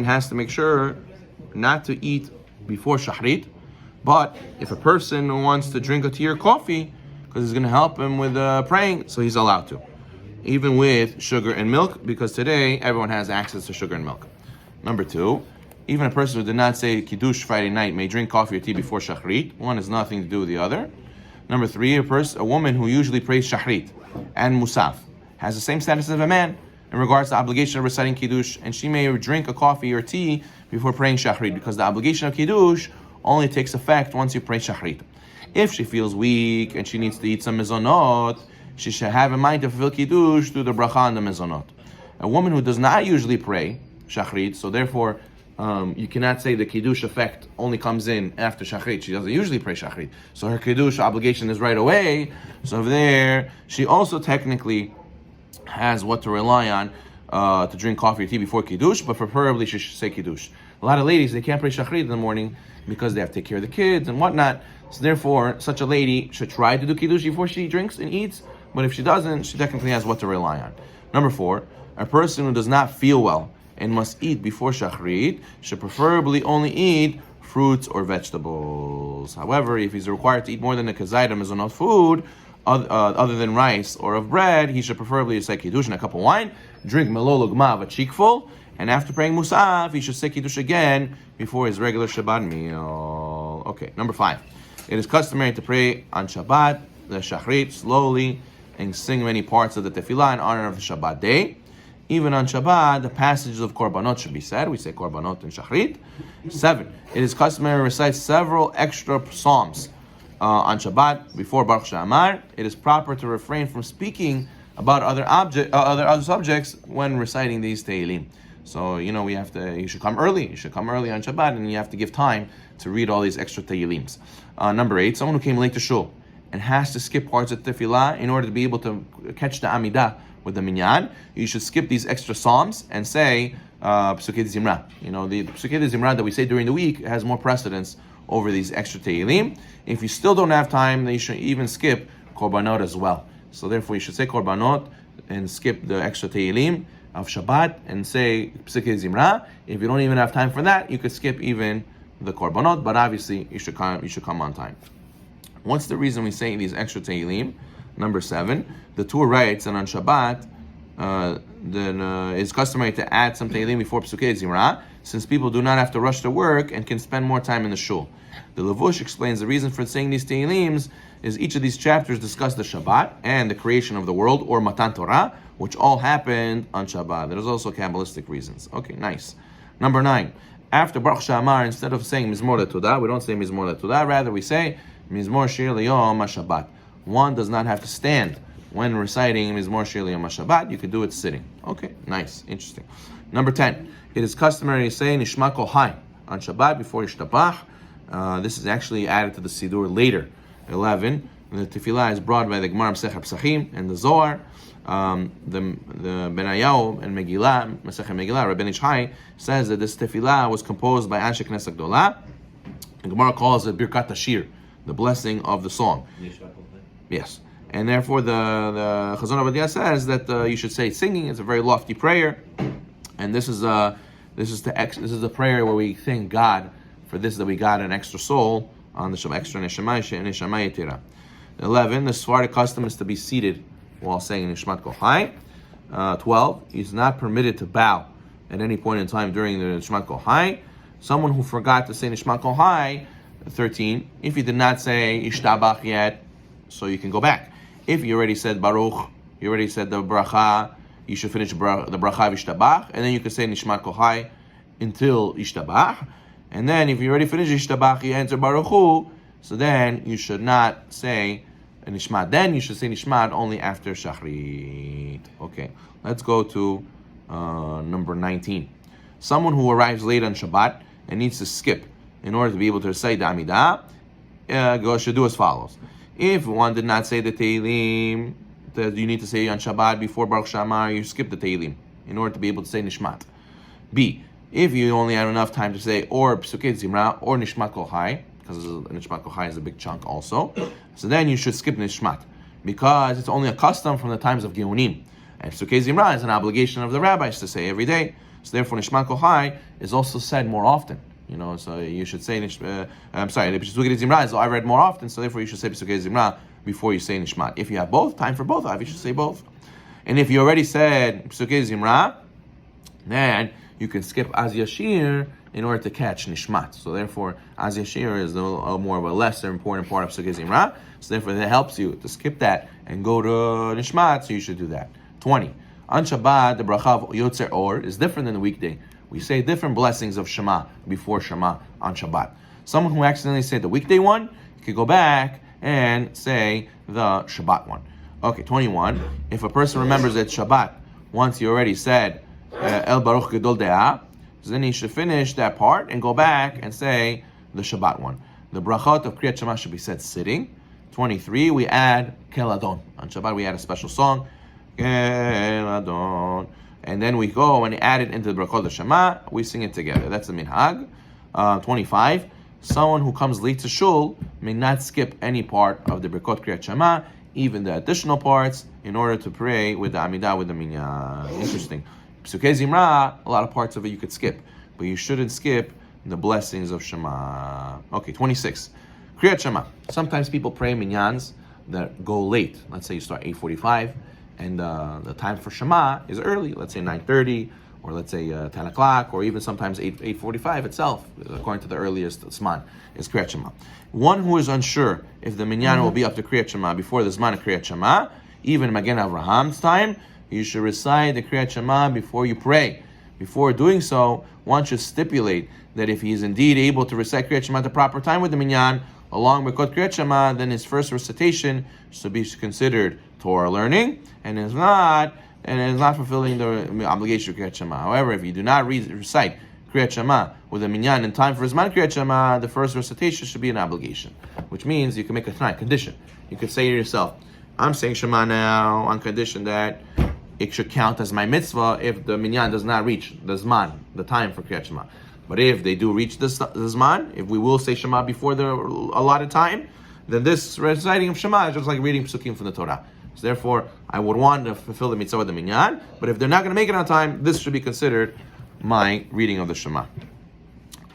has to make sure not to eat before shahrit. But if a person wants to drink a tea or coffee, because it's going to help him with praying, so he's allowed to. Even with sugar and milk, because today everyone has access to sugar and milk. Number 2, even a person who did not say Kiddush Friday night may drink coffee or tea before Shachrit. One has nothing to do with the other. Number 3, a woman who usually prays Shachrit and Musaf has the same status as a man in regards to the obligation of reciting Kiddush, and she may drink a coffee or tea before praying Shachrit, because the obligation of Kiddush only takes effect once you pray Shachrit. If she feels weak and she needs to eat some mezonot, she should have in mind to fulfill Kiddush through the bracha on the mezonot. A woman who does not usually pray Shachrit, so therefore you cannot say the Kiddush effect only comes in after Shachrit. She doesn't usually pray Shachrit, so her Kiddush obligation is right away. So there, she also technically has what to rely on to drink coffee or tea before Kiddush, but preferably she should say Kiddush. A lot of ladies, they can't pray Shachrit in the morning because they have to take care of the kids and whatnot. So therefore, such a lady should try to do Kiddush before she drinks and eats, but if she doesn't, she technically has what to rely on. Number 4, a person who does not feel well and must eat before Shachrit should preferably only eat fruits or vegetables. However, if he's required to eat more than a kazaitim is enough food, other than rice or of bread, he should preferably say Kiddush and a cup of wine, drink melol ugma of a cheekful, and after praying Musaf, he should say Kiddush again before his regular Shabbat meal. Okay, number 5. It is customary to pray on Shabbat, the Shachrit, slowly, and sing many parts of the Tefillah in honor of the Shabbat day. Even on Shabbat, the passages of Korbanot should be said. We say Korbanot and Shachrit. 7. It is customary to recite several extra psalms on Shabbat before Baruch She'amar. It is proper to refrain from speaking about other subjects when reciting these Tehillim. So, you should come early. You should come early on Shabbat, and you have to give time to read all these extra Tehillims. Number 8, someone who came late to shul and has to skip parts of Tefillah in order to be able to catch the Amidah with the Minyan, you should skip these extra psalms and say Psukei Zimra. The Psukei Zimra that we say during the week has more precedence over these extra Tehillim. If you still don't have time, then you should even skip Korbanot as well. So therefore, you should say Korbanot and skip the extra Tehillim of Shabbat and say Psukei Zimra. If you don't even have time for that, you could skip even the Korbanot, but obviously you should come on time. What's the reason we say these extra Tehillim? Number 7, the Tur writes, and on Shabbat, it's customary to add some Tehillim before Psukei Zimra, since people do not have to rush to work and can spend more time in the shul. The Levush explains the reason for saying these Tehillims is each of these chapters discuss the Shabbat and the creation of the world, or Matan Torah, which all happened on Shabbat. There's also Kabbalistic reasons. Okay, nice. Number 9, after Baruch She'amar, instead of saying Mizmor LeTodah, we don't say Mizmor LeTodah, rather we say Mizmor Shir L'Yom HaShabbat. One does not have to stand when reciting Mizmor Shir L'Yom HaShabbat. You could do it sitting. Okay, nice, interesting. Number 10, it is customary to say Nishma Kol Hai on Shabbat before Yishtabach. This is actually added to the Sidur later. 11, the Tefillah is brought by the Gemara Masechet Pesachim and the Zohar. The Benayahu and Megillah, Masechet Megillah, Rabbi Ishai says that this Tefillah was composed by Anshe Knesset Gdolah. The Gemara calls it Birkat Hashir, the blessing of the song. Yes, and therefore the Chazon Ovadia says that you should say singing. It's a very lofty prayer, and this is the prayer where we thank God for this, that we got an extra soul on the Shabbat, extra neshama yetira. 11, the Sephardic custom is to be seated while saying Nishmat Kol Hai. 12, he's not permitted to bow at any point in time during the Nishmat Kol Hai. Someone who forgot to say Nishmat Kol Hai. 13, if you did not say Ishtabach yet, so you can go back. If you already said Baruch, you already said the bracha, you should finish the bracha of Ishtabach, and then you can say Nishmat Kol Hai until Ishtabach. And then if you already finished Ishtabach, you enter Baruch Hu, so then you should not say Nishmat. Then you should say Nishmat only after Shachrit. Okay, let's go to number 19. Someone who arrives late on Shabbat and needs to skip in order to be able to recite the Amidah, should do as follows. If one did not say the Tehillim that you need to say on Shabbat before Baruch She'amar, you skip the Tehillim in order to be able to say Nishmat. B, if you only had enough time to say or Psukei Zimra or Nishmat Kol Hai, because Nishmat Kol Hai is a big chunk also, so then you should skip Nishmat, because it's only a custom from the times of Geonim. And Psukei Zimra is an obligation of the rabbis to say every day. So therefore, Nishmat Kohai is also said more often. So you should say, Pesukei Zimra is I read more often, so therefore you should say Pesukei Zimra before you say Nishmat. If you have both, time for both, you should say both. And if you already said Pesukei Zimra, then you can skip Az Yashir in order to catch Nishmat. So therefore, Az Yashir is more of a lesser important part of Pesukei Zimra. So therefore, that helps you to skip that and go to Nishmat, so you should do that. 20. On Shabbat, the bracha of Yotzer Or is different than the weekday. We say different blessings of Shema before Shema on Shabbat. Someone who accidentally said the weekday one could go back and say the Shabbat one. Okay, 21. If a person remembers that Shabbat, once he already said El Baruch Gedol De'ah, then he should finish that part and go back and say the Shabbat one. The brachot of Kriyat Shema should be said sitting. 23, we add Kel Adon. On Shabbat, we add a special song. Kel Adon. And then we go and add it into the brachot of Shema. We sing it together. That's the minhag. 25, someone who comes late to shul may not skip any part of the brachot Kriyat Shema, even the additional parts, in order to pray with the Amidah, with the minyan. Interesting. Pesukei Zimra, a lot of parts of it you could skip, but you shouldn't skip the blessings of Shema. Okay, 26. Kriyat Shema. Sometimes people pray minyans that go late. Let's say you start 8:45, and the time for Shema is early. Let's say 9:30, or let's say 10 o'clock, or even sometimes 8:45 itself, according to the earliest Zman, is Kriyat Shema. One who is unsure if the minyan will be up to Kriyat Shema before the Zman of Kriyat Shema, even Magen Abraham's time, you should recite the Kriyat Shema before you pray. Before doing so, one should stipulate that if he is indeed able to recite Kriyat Shema at the proper time with the minyan, along with Kriyat Shema, then his first recitation should be considered Torah learning, and is not fulfilling the obligation of Kriyat Shema. However, if you do not recite Kriyat Shema with a minyan in time for his man Kriyat Shema, the first recitation should be an obligation, which means you can make a condition. You could say to yourself, I'm saying Shema now on condition that it should count as my mitzvah if the minyan does not reach the zman, the time for Kriyat Shema. But if they do reach the zman, if we will say Shema before the allotted time, then this reciting of Shema is just like reading psukim from the Torah. So therefore, I would want to fulfill the mitzvah with the minyan, but if they're not going to make it on time, this should be considered my reading of the Shema.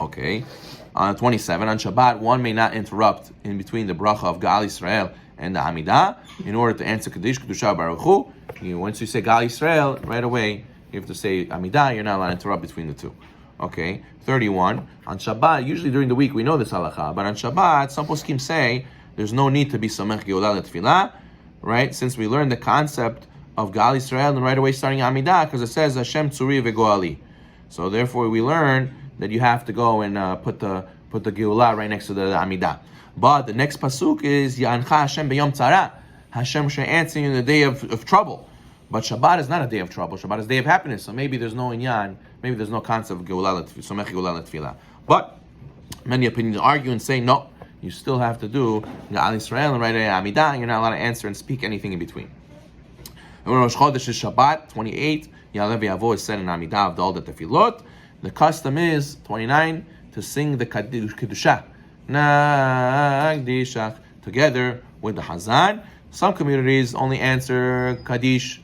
Okay, 27, on Shabbat, one may not interrupt in between the bracha of Gal Yisrael and the Amidah in order to answer Kaddish, Kedusha, Baruch Hu. Once you say Gal Yisrael, right away, you have to say Amidah, you're not allowed to interrupt between the two. Okay, 31, on Shabbat, usually during the week we know this halacha, but on Shabbat, some poskim say there's no need to be Samech Geulah Letfilah, right? Since we learned the concept of Gal Yisrael and right away starting Amidah, because it says Hashem Tzuri Vegoali. So therefore we learn that you have to go and put the Geulah right next to the Amidah. But the next pasuk is Ya'ancha Hashem B'Yom Tzara. Hashem should answer you in the day of trouble. But Shabbat is not a day of trouble. Shabbat is a day of happiness. So maybe there's no inyan, maybe there's no concept of Geulah Letfilah. But many opinions argue and say no, you still have to do Gal Yisrael and write Amidah, and you're not allowed to answer and speak anything in between. Rosh Chodesh is Shabbat, 28. Ya'aleh v'yavo is said in Amidah of all the tefillot. The custom is, 29, to sing the Kedusha, Nagdishach, together with the Hazan. Some communities only answer Kadosh,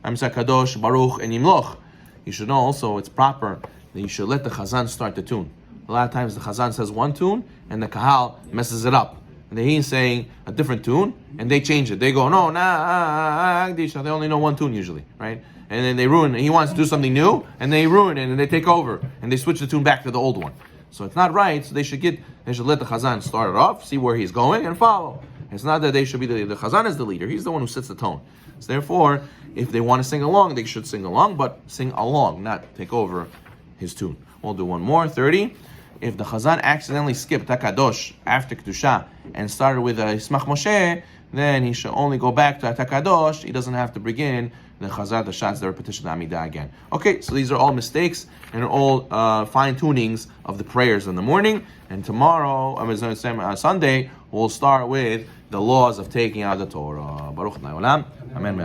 Baruch, and Yimloch. You should know also it's proper that you should let the Chazan start the tune. A lot of times the Chazan says one tune and the Kahal messes it up. And then he's saying a different tune and they change it. They go, no, Nagdishach. They only know one tune usually, right? And then they ruin it. He wants to do something new and they ruin it and they take over and they switch the tune back to the old one. So it's not right. So they should let the Chazan start it off, see where he's going, and follow. It's not that they should be the Chazan is the leader. He's the one who sets the tone. So therefore, if they want to sing along, they should sing along, but sing along, not take over his tune. We'll do one more, 30. If the Chazan accidentally skipped Takadosh after Kedusha and started with Yismach Moshe, then he should only go back to Takadosh. He doesn't have to begin the Chazar, the Shatz, the repetition of Amidah again. Okay, so these are all mistakes and are all fine-tunings of the prayers in the morning. And tomorrow, Sunday, we'll start with the laws of taking out the Torah. Baruch Na'olam. Amen.